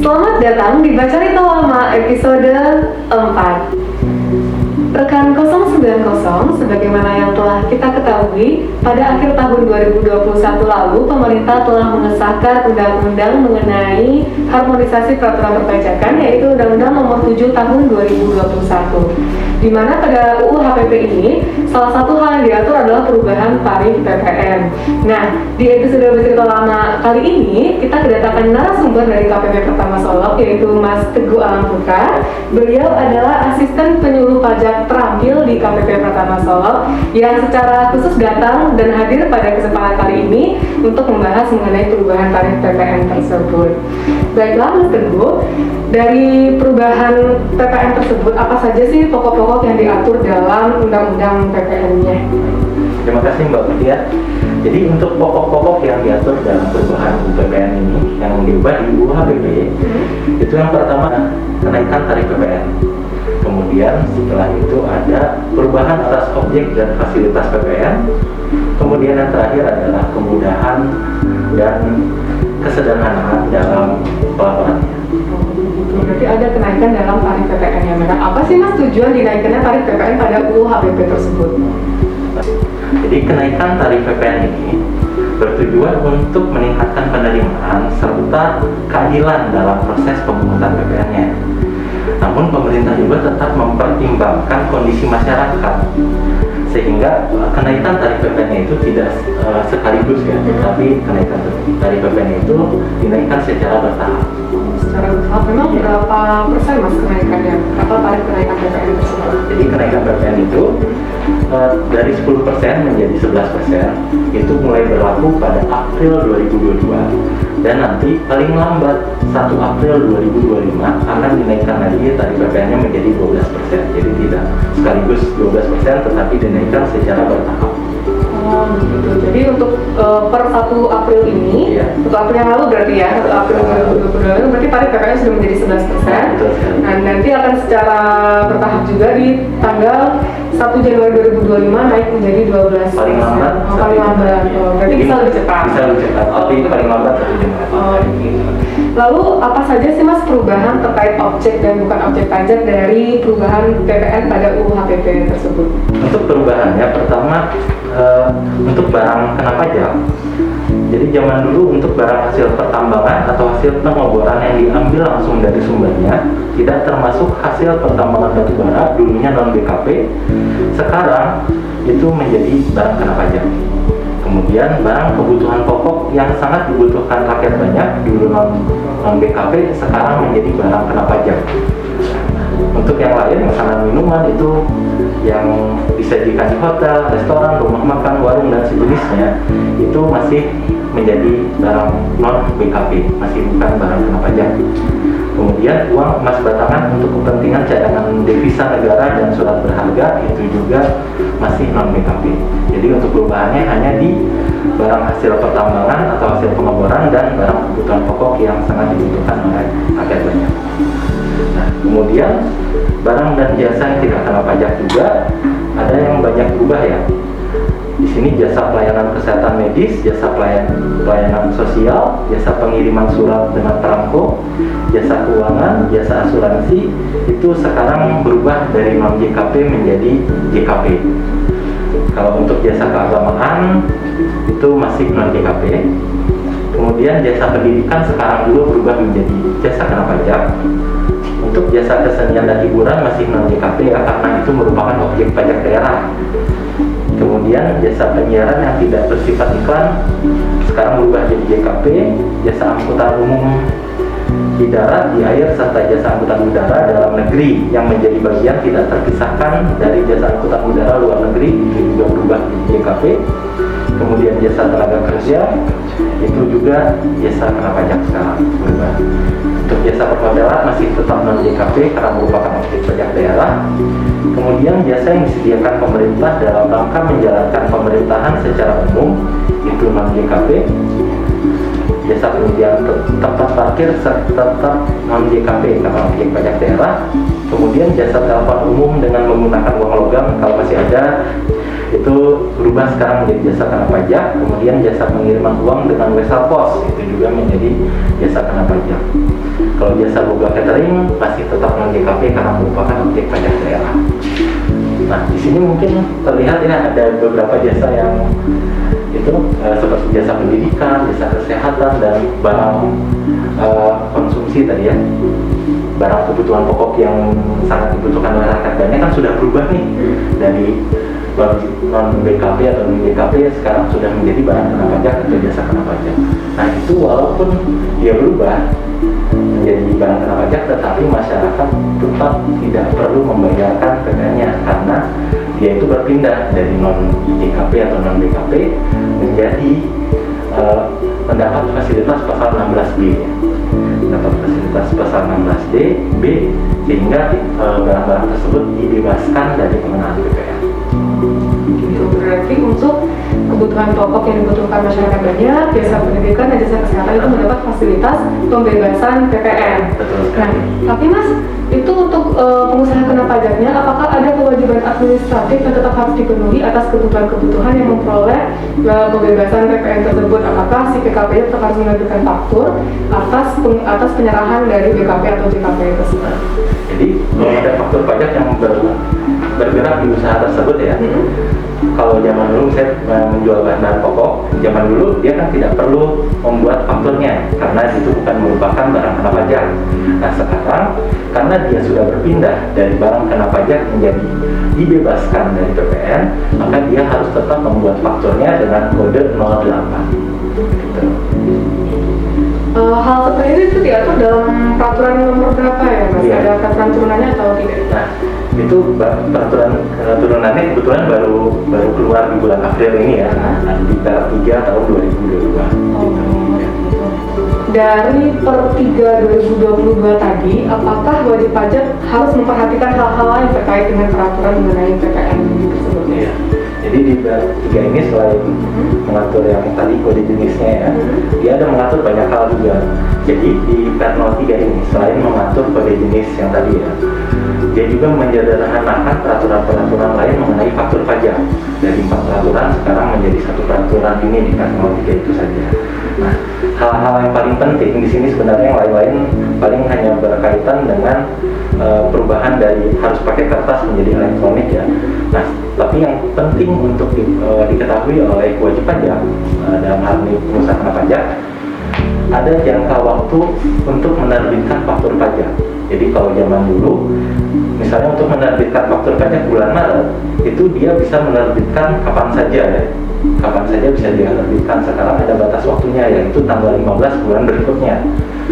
Selamat datang di Baca Cerita Lama episode 4. Rekan 090, sebagaimana yang telah kita ketahui, pada akhir tahun 2021 lalu, pemerintah telah mengesahkan undang-undang mengenai harmonisasi peraturan perpajakan, yaitu Undang-Undang Nomor 7 Tahun 2021. Di mana pada UU HPP ini, salah satu hal yang diatur adalah perubahan tarif PPN. Nah, di episode Bercerita Lama kali ini, kita kedatangan narasumber dari KPP Pertama Solok, yaitu Mas Teguh Alam Putra. Beliau adalah asisten penyuluh pajak terampil di KPP Pertama Solok, yang secara khusus datang dan hadir pada kesempatan kali ini untuk membahas mengenai perubahan tarif PPN tersebut. Baiklah Mas Teguh, dari perubahan PPN tersebut, apa saja sih pokok-pokok yang diatur dalam undang-undang PPN-nya? Terima kasih Mbak Mutia. Jadi untuk pokok-pokok yang diatur dalam perubahan PPN ini yang diubah di UU HPP, itu yang pertama kenaikan tarif PPN. Kemudian setelah itu ada perubahan atas objek dan fasilitas PPN. Kemudian yang terakhir adalah kemudahan dan kesederhanaan dalam pelaporannya. Berarti ada kenaikan dalam tarif PPN yang merah. Apa sih Mas tujuan dinaikannya tarif PPN pada UU HPP tersebut? Jadi kenaikan tarif PPN ini bertujuan untuk meningkatkan penerimaan serta keadilan dalam proses pemungutan PPN-nya. Namun pemerintah juga tetap mempertimbangkan kondisi masyarakat, sehingga kenaikan tarif PPN itu tidak sekaligus ya, tapi kenaikan tarif PPN itu dinaikkan secara bertahap. Secara bertahap, memang berapa persen Mas kenaikannya? Berapa tarif kenaikan PPN tersebut? Jadi kenaikan PPN itu dari 10% menjadi 11%, itu mulai berlaku pada April 2022, dan nanti paling lambat 1 April 2025 akan dinaikkan lagi tarif PPN-nya menjadi 12%. Jadi tidak sekaligus 12%, tetapi dinaikkan secara bertahap. Oh begitu. Jadi untuk per 1 April ini, 1 April yang lalu berarti ya, 1 April 2022 berarti tarif PPN sudah menjadi 11%. Nah nanti akan secara bertahap juga di tanggal 1 Januari 2025 naik menjadi 12%. Paling lambat. Paling lambat. Berarti bisa lebih cepat. Bisa lebih cepat, tapi paling lambat 1 Januari. Lalu apa saja sih Mas perubahan terkait objek dan bukan objek pajak dari perubahan PPN pada UU HPP tersebut? Untuk perubahannya, pertama untuk barang kena pajak. Jadi zaman dulu untuk barang hasil pertambangan atau hasil pengoboran yang diambil langsung dari sumbernya tidak termasuk hasil pertambangan batu bara, dulunya non BKP, sekarang itu menjadi barang kena pajak. Kemudian barang kebutuhan pokok yang sangat dibutuhkan rakyat banyak, dulu non BKP, sekarang menjadi barang kena pajak. Untuk yang lain, makanan minuman itu yang disajikan di hotel, restoran, rumah makan, warung, dan sejenisnya, itu masih menjadi barang non BKP, masih bukan barang kena pajak. Kemudian uang emas batangan untuk kepentingan cadangan devisa negara dan surat berharga itu juga masih non BKP. Jadi untuk perubahannya hanya di barang hasil pertambangan atau hasil pengoboran dan barang kebutuhan pokok yang sangat dibutuhkan oleh rakyat banyak. Nah, kemudian barang dan jasa yang tidak kena pajak juga ada yang banyak berubah ya. Di sini jasa pelayanan kesehatan medis, jasa pelayanan sosial, jasa pengiriman surat dengan perangko, jasa keuangan, jasa asuransi itu sekarang berubah dari non JKP menjadi JKP. Kalau untuk jasa keagamaan itu masih non JKP. Kemudian jasa pendidikan sekarang juga berubah menjadi jasa kena pajak. Untuk jasa kesenian dan hiburan masih non JKP ya, karena itu merupakan objek pajak daerah. Kemudian jasa penyiaran yang tidak bersifat iklan sekarang berubah jadi JKP. Jasa angkutan umum di darat, di air, serta jasa angkutan udara dalam negeri yang menjadi bagian tidak terpisahkan dari jasa angkutan udara luar negeri itu juga berubah jadi JKP. Kemudian jasa tenaga kerja itu juga jasa kena pajak sekarang berubah. Untuk jasa perhotelan masih tetap non JKP karena merupakan objek pajak daerah. Kemudian jasa yang disediakan pemerintah dalam rangka menjalankan pemerintahan secara umum itu non JKP. Jasa penyediaan tempat parkir tetap non JKP karena objek pajak daerah. Kemudian jasa telepon umum dengan menggunakan uang logam kalau masih ada itu berubah sekarang menjadi jasa kena pajak. Kemudian jasa pengiriman uang dengan wesel pos itu juga menjadi jasa kena pajak. Kalau jasa boga catering masih tetap non GKP karena merupakan objek pajak daerah. Nah, di sini mungkin terlihat ya ada beberapa jasa yang itu seperti jasa pendidikan, jasa kesehatan, dan barang konsumsi tadi ya, barang kebutuhan pokok yang sangat dibutuhkan oleh rakyat. Dan ini kan sudah berubah nih dari non BKP atau non BKP sekarang sudah menjadi barang kena pajak atau jasa kena pajak. Nah itu walaupun dia berubah menjadi barang kena pajak, tetapi masyarakat tetap tidak perlu membayarkan PPN-nya karena dia itu berpindah dari non BKP atau non BKP menjadi mendapat fasilitas pasal 16B, mendapat fasilitas pasal 16D B, sehingga barang-barang tersebut dibebaskan dari pengenaan PPN. Itu berarti untuk kebutuhan pokok yang dibutuhkan masyarakat banyak, jasa pendidikan dan jasa kesehatan itu mendapat fasilitas pembebasan PPN. Betul Nah, sekali. tapi Mas, itu untuk pengusaha kena pajaknya, apakah ada kewajiban administratif yang tetap harus dipenuhi atas kebutuhan-kebutuhan yang memperoleh pembebasan PPN tersebut? Apakah si PKP tetap harus menerbitkan faktur atas penyerahan dari BKP atau JKP tersebut? Nah, jadi kalau ada faktur pajak yang bergerak di usaha tersebut ya, kalau zaman dulu saya menjual bahan pokok, zaman dulu dia kan tidak perlu membuat fakturnya karena itu bukan merupakan barang kena pajak. Nah sekarang karena dia sudah berpindah dari barang kena pajak menjadi dibebaskan dari PPN, maka dia harus tetap membuat fakturnya dengan kode 08. Gitu. Hal seperti itu diatur dalam peraturan nomor berapa ya Mas? Iya. Ada peraturan turunannya atau tidak? Nah, itu peraturan turunannya kebetulan baru keluar di bulan April ini ya, di tanggal 3 tahun 2022. Dari per 3 2022 tadi, apakah wajib pajak harus memperhatikan hal-hal lain terkait dengan peraturan mengenai PPN tersebut? Iya. Jadi di bab 3 ini selain mengatur yang tadi kode jenisnya ya, dia ada mengatur banyak hal juga. Jadi di PER 03 ini selain mengatur kode jenis yang tadi ya, dia juga menyederhanakan peraturan-peraturan lain mengenai faktur pajak. Dari 4 peraturan sekarang menjadi 1 peraturan ini di PER 03 itu saja. Nah, hal-hal yang paling penting di sini sebenarnya yang lain-lain paling hanya berkaitan dengan perubahan dari harus pakai kertas menjadi elektronik ya. Nah, tapi yang penting untuk diketahui oleh wajib pajak dalam hal ini pengusaha kena pajak, ada jangka waktu untuk menerbitkan faktur pajak. Jadi kalau zaman dulu, misalnya untuk menerbitkan faktur pajak bulan Maret, itu dia bisa menerbitkan kapan saja ya. Kapan saja bisa dia terbitkan. Sekarang ada batas waktunya, yaitu tanggal 15 bulan berikutnya.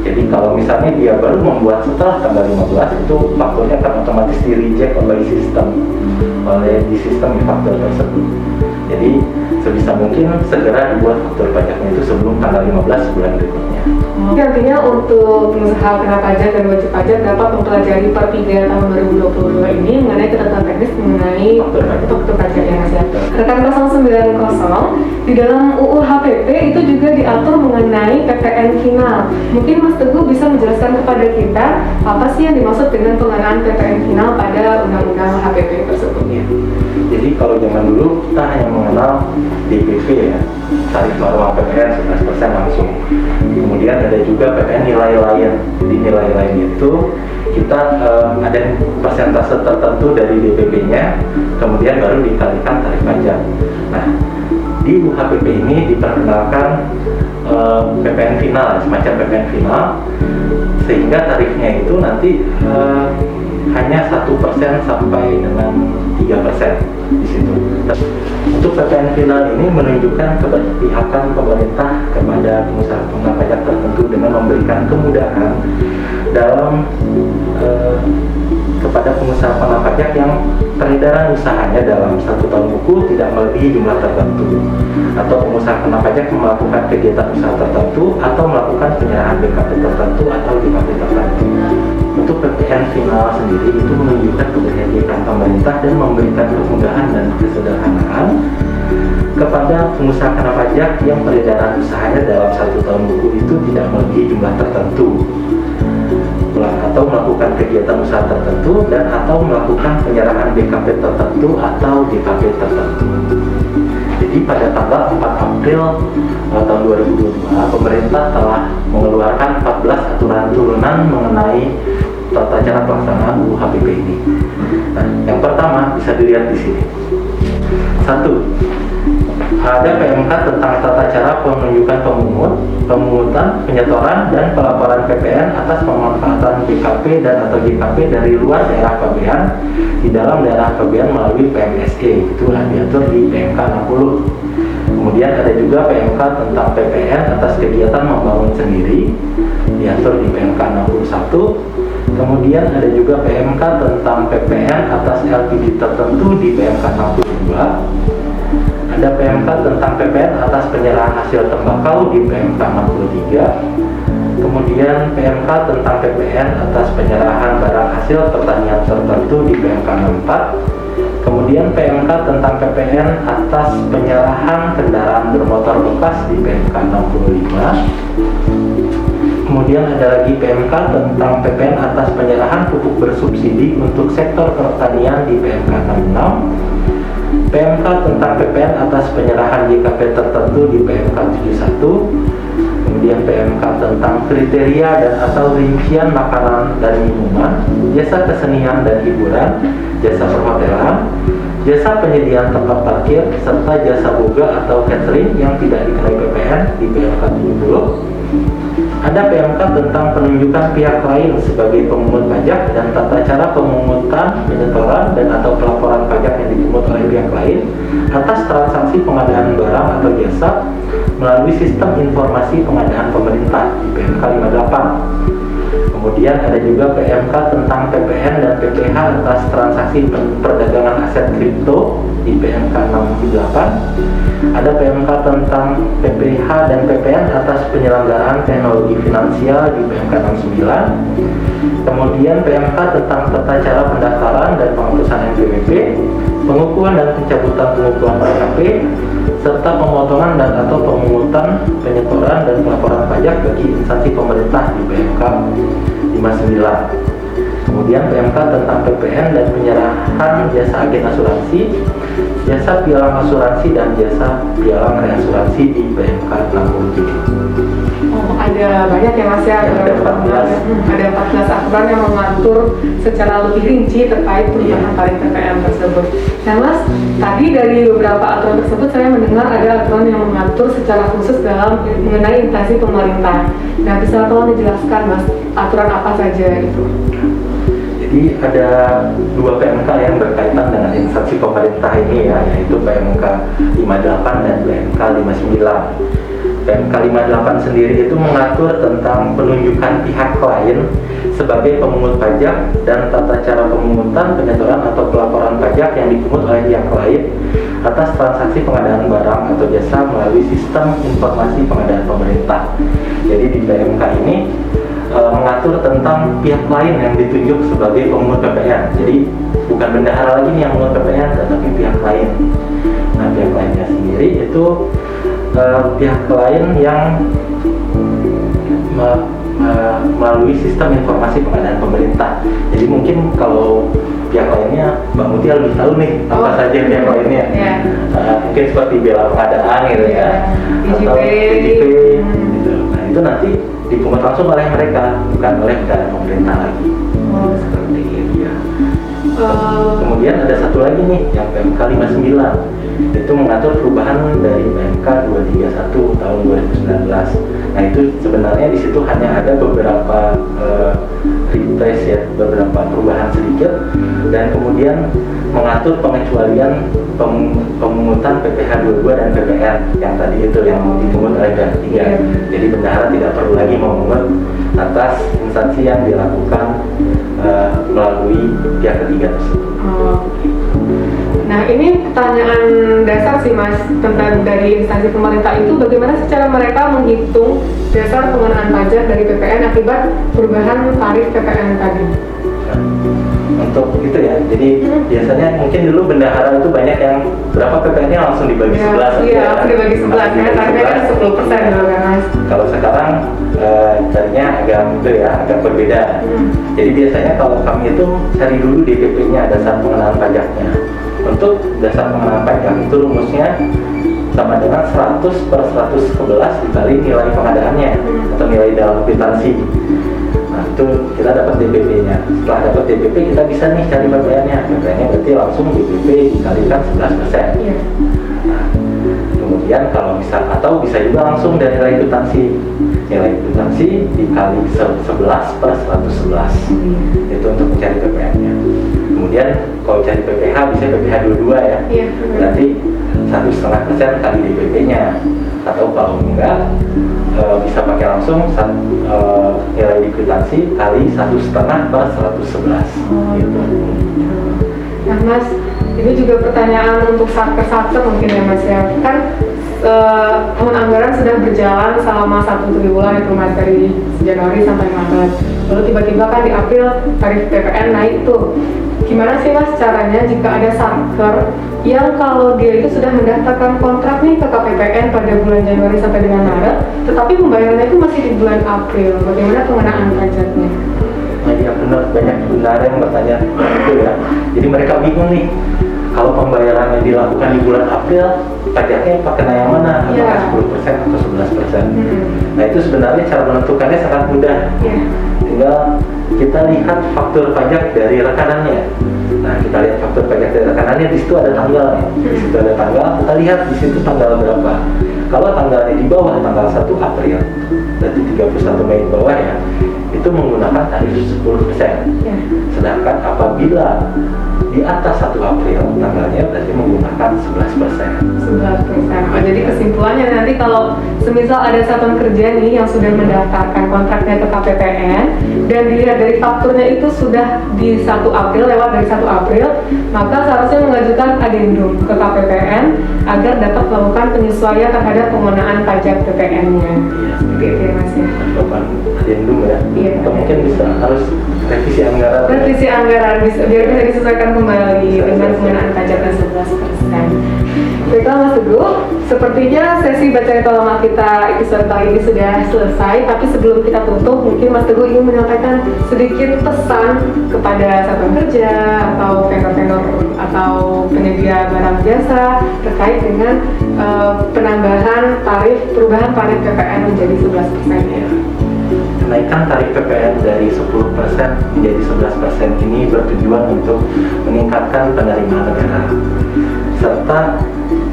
Jadi kalau misalnya dia baru membuat setelah tanggal 15, itu fakturnya akan otomatis di reject oleh sistem e-faktur tersebut. Jadi sebisa mungkin segera dibuat faktur pajaknya itu sebelum tanggal 15 bulan berikutnya. Jadi artinya untuk pengusaha kena pajak dan wajib pajak dapat mempelajari per 3 tahun 2022 ini mengenai ketentuan teknis mengenai faktur pajak yang Mas ya. Rekan 090 di dalam UU HPP itu juga diatur mengenai PPN final. Mungkin Mas Teguh bisa menjelaskan kepada kita apa sih yang dimaksud dengan pengenaan PPN final pada undang-undang HPP tersebut ya. Jadi kalau zaman dulu kita hanya mengenal DPP ya, tarif normal PPN 11% langsung. Kemudian ada juga PPN nilai lain. Jadi nilai lain itu kita ada persentase tertentu dari DPP-nya, kemudian baru dikalikan tarif pajak. Nah, di UHPP ini diperkenalkan PPN final, semacam PPN final, sehingga tarifnya itu nanti hanya 1% sampai dengan 3% di situ. Untuk PPN final ini menunjukkan keberpihakan pemerintah kepada pengusaha kena pajak tertentu dengan memberikan kemudahan dalam kepada pengusaha kena pajak yang peredaran usahanya dalam 1 tahun buku tidak melebihi jumlah tertentu, atau pengusaha kena pajak melakukan kegiatan usaha tertentu atau melakukan penyerahan BKP tertentu atau JKP tertentu. Untuk PPN final sendiri itu menunjukkan keberpihakan pemerintah dan memberikan kemudahan dan kesederhanaan kepada pengusaha kena pajak yang peredaran usahanya dalam 1 tahun buku itu tidak melebihi jumlah tertentu, atau melakukan kegiatan usaha tertentu, dan atau melakukan penyerahan BKP tertentu atau JKP tertentu. Jadi pada tanggal 4 April tahun 2022, pemerintah telah mengeluarkan 14 aturan turunan mengenai tata cara pelaksanaan UU HPP ini. Nah, yang pertama bisa dilihat di sini. Satu, ada PMK tentang tata cara penunjukan pemungutan, penyetoran, dan pelaporan PPN atas pemanfaatan JKP dan atau JKP dari luar daerah pabean di dalam daerah pabean melalui PMSE. Itu diatur di PMK 60. Kemudian ada juga PMK tentang PPN atas kegiatan membangun sendiri, diatur di PMK 61. Kemudian ada juga PMK tentang PPN atas LPD tertentu di PMK 62. Ada PMK tentang PPN atas penyerahan hasil tembakau di PMK 63. Kemudian PMK tentang PPN atas penyerahan barang hasil pertanian tertentu di PMK 64. Kemudian PMK tentang PPN atas penyerahan kendaraan bermotor bekas di PMK 65. Kemudian ada lagi PMK tentang PPN atas penyerahan pupuk bersubsidi untuk sektor pertanian di PMK 66. PMK tentang PPN atas penyerahan JKP tertentu di PMK 71. Kemudian PMK tentang kriteria dan atau rincian makanan dan minuman, jasa kesenian dan hiburan, jasa perhotelan, jasa penyediaan tempat parkir, serta jasa boga atau catering yang tidak dikenai PPN di PMK 70. Ada PMK tentang penunjukan pihak lain sebagai pemungut pajak dan tata cara pemungutan, penyetoran, dan atau pelaporan pajak yang dipungut oleh pihak lain atas transaksi pengadaan barang atau jasa melalui sistem informasi pengadaan pemerintah di PMK 58. Kemudian ada juga PMK tentang PPN dan PPH atas transaksi perdagangan aset kripto di PMK 68. Ada PMK tentang PPH dan PPN atas penyelenggaraan teknologi finansial di PMK 69. Kemudian PMK tentang tata cara pendaftaran dan penghapusan NPWP, pengukuhan dan pencabutan pengukuhan PKP, serta pemotongan dan atau pemungutan, penyetoran dan pelaporan pajak bagi instansi pemerintah di PMK 59. Kemudian PMK tentang PPN dan penyerahan jasa agen asuransi, jasa pialang asuransi dan jasa pialang reasuransi di PMK 67. Oh, ada banyak ya Mas ya, Ya, ada 14. Ada 14 aturan yang mengatur secara lebih rinci terkait perubahan tarif PPN tersebut. Nah Mas, tadi dari beberapa aturan tersebut saya mendengar ada aturan yang mengatur secara khusus dalam mengenai instansi pemerintah. Nah, bisa tolong dijelaskan Mas, aturan apa saja itu? Jadi ada dua PMK yang berkaitan dengan instansi pemerintah ini ya, yaitu PMK 58 dan PMK 59. PMK 58 sendiri itu mengatur tentang penunjukan pihak lain sebagai pemungut pajak dan tata cara pemungutan, penyetoran atau pelaporan pajak yang dipungut oleh pihak lain atas transaksi pengadaan barang atau jasa melalui sistem informasi pengadaan pemerintah. Jadi di PMK ini mengatur tentang pihak lain yang ditunjuk sebagai pemungut PPN. Jadi bukan bendahara lagi nih yang memungut PPN, tetapi pihak lain. Nah, pihak lainnya sendiri itu pihak lain yang melalui sistem informasi pengadaan pemerintah. Jadi mungkin kalau pihak lainnya, Mbak Mutia lebih tahu nih apa saja pihak lainnya. Mungkin seperti bela pengadaan gitu ya, atau DJP gitu. Nah, itu nanti dipungut langsung oleh mereka, bukan oleh dana pemerintah lagi. Seperti itu ya. Kemudian ada satu lagi nih, yang PMK 59. Itu mengatur perubahan dari PMK 231 tahun 2019. Nah, itu sebenarnya di situ hanya ada beberapa refresh ya, beberapa perubahan sedikit, dan kemudian mengatur pengecualian pemungutan PPh 22 dan PPN yang tadi itu yang dipungut oleh pihak ketiga. Jadi bendahara tidak perlu lagi memungut atas instansi yang dilakukan melalui pihak ketiga tersebut. Nah, ini pertanyaan dasar sih Mas, tentang dari instansi pemerintah itu bagaimana secara mereka menghitung dasar pengenaan pajak dari PPN akibat perubahan tarif PPN tadi. Untuk itu ya, jadi biasanya mungkin dulu bendahara itu banyak yang berapa PPN-nya langsung dibagi 11. Iya, langsung dibagi 11 ya, tarifnya kan 10% dulu kan Mas. Kalau sekarang caranya agak berbeda. Jadi biasanya kalau kami itu cari dulu DPP-nya, dasar pengenaan pajaknya. Untuk dasar pengenaan pajak itu rumusnya sama dengan 100/111 dikali nilai pengadaannya atau nilai dalam kwitansi. Nah, itu kita dapat DPP-nya. Setelah dapat DPP, kita bisa nih cari PPN-nya. PPN-nya berarti langsung DPP dikalikan 11%. Iya. Nah, kemudian kalau bisa juga langsung dari nilai kwitansi. Nilai kwitansi dikali 11 per 111. Itu untuk mencari PPN-nya. Kemudian kalau cari PPH bisa PPH 22 ya. Iya. Berarti 1,5% kali DPP-nya. Atau kalau enggak bisa pakai langsung nilai di kwitansi kali 1,5 per 111. Gitu. Nah Mas, ini juga pertanyaan untuk satker mungkin ya Mas ya. Kan tahun anggaran sudah berjalan selama 1 bulan itu Mas, dari Januari sampai Maret. Lalu tiba-tiba kan di April tarif PPN naik tuh. Gimana sih Mas caranya jika ada satker yang kalau dia itu sudah mendaftarkan kontrak nih ke KPPN pada bulan Januari sampai dengan Maret, tetapi pembayarannya itu masih di bulan April, bagaimana pengenaan pajaknya? Nah, iya benar, banyak benar yang bertanya itu ya. Jadi mereka bingung nih, kalau pembayarannya dilakukan di bulan April, pajaknya pakai yang mana? Apakah 10% atau 11%? Nah itu sebenarnya cara menentukannya sangat mudah. Tinggal kita lihat faktur pajak dari rekanannya. Nah kita lihat faktur pajak dari rekanannya, di situ ada tanggalnya. Di situ ada tanggal, kita lihat di situ tanggal berapa. Kalau tanggalnya di bawah tanggal 1 April, berarti 31 Mei di bawah ya, itu menggunakan tarif 10%. Sedangkan apabila di atas 1 April tanggalnya berarti menggunakan 11%. 11%. Oh, jadi kesimpulannya nanti kalau semisal ada satuan kerja nih yang sudah mendaftarkan kontraknya ke KPPN dan dilihat dari fakturnya itu sudah di 1 April, lewat dari 1 April, maka seharusnya mengajukan adendum ke KPPN agar dapat melakukan penyesuaian terhadap penggunaan pajak PPN-nya. Seperti itu ya Mas ya. Melakukan adendum ya. Iya. Atau mungkin bisa harus revisi anggaran. Revisi anggaran biar bisa disesuaikan kembali dengan penggunaan pajak dan 11%. Baiklah Mas Teguh, sepertinya sesi baca rita lama kita episode kali ini sudah selesai. Tapi sebelum kita tutup, mungkin Mas Teguh ingin menyampaikan sedikit pesan kepada satuan kerja atau vendor-vendor atau penyedia barang jasa terkait dengan penambahan perubahan tarif PPN menjadi 11%. Ya. Kenaikan tarif PPN dari 10% menjadi 11% ini bertujuan untuk meningkatkan penerimaan negara serta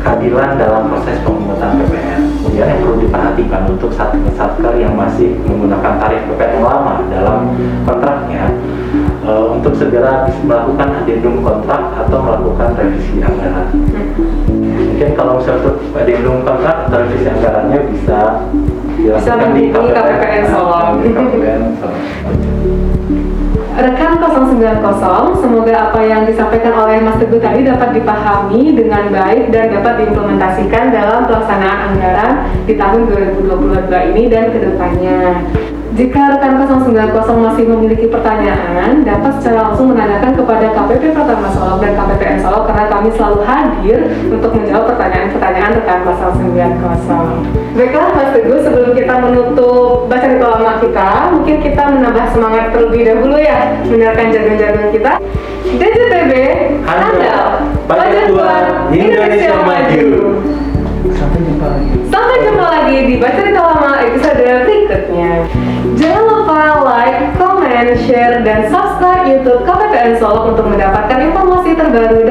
keadilan dalam proses pemungutan PPN. Kemudian yang perlu diperhatikan untuk satker yang masih menggunakan tarif PPN yang lama dalam kontraknya, untuk segera melakukan adendum kontrak atau melakukan revisi anggaran. Mungkin kalau misalnya untuk adendum kontrak atau revisi anggarannya bisa menghubungi KPPN Solo. Rekan 090, semoga apa yang disampaikan oleh Mas Teguh tadi dapat dipahami dengan baik dan dapat diimplementasikan dalam pelaksanaan anggaran di tahun 2022 ini dan kedepannya. Jika rekan 090 masih memiliki pertanyaan, dapat secara langsung menanyakan kepada KPP Pratama Solok dan KPPN Solok karena kami selalu hadir untuk menjawab pertanyaan-pertanyaan rekan 090. Baiklah Mas Teguh, sebelum kita menutup baca rita lama kita, mungkin kita menambah semangat terlebih dahulu ya, mendengarkan jargon-jargon kita. DJPB, handal, pajak tuan, Indonesia maju. Sampai jumpa lagi di baca rita lama episode berikutnya. Jangan lupa like, comment, share, dan subscribe YouTube KPPN Solok untuk mendapatkan informasi terbaru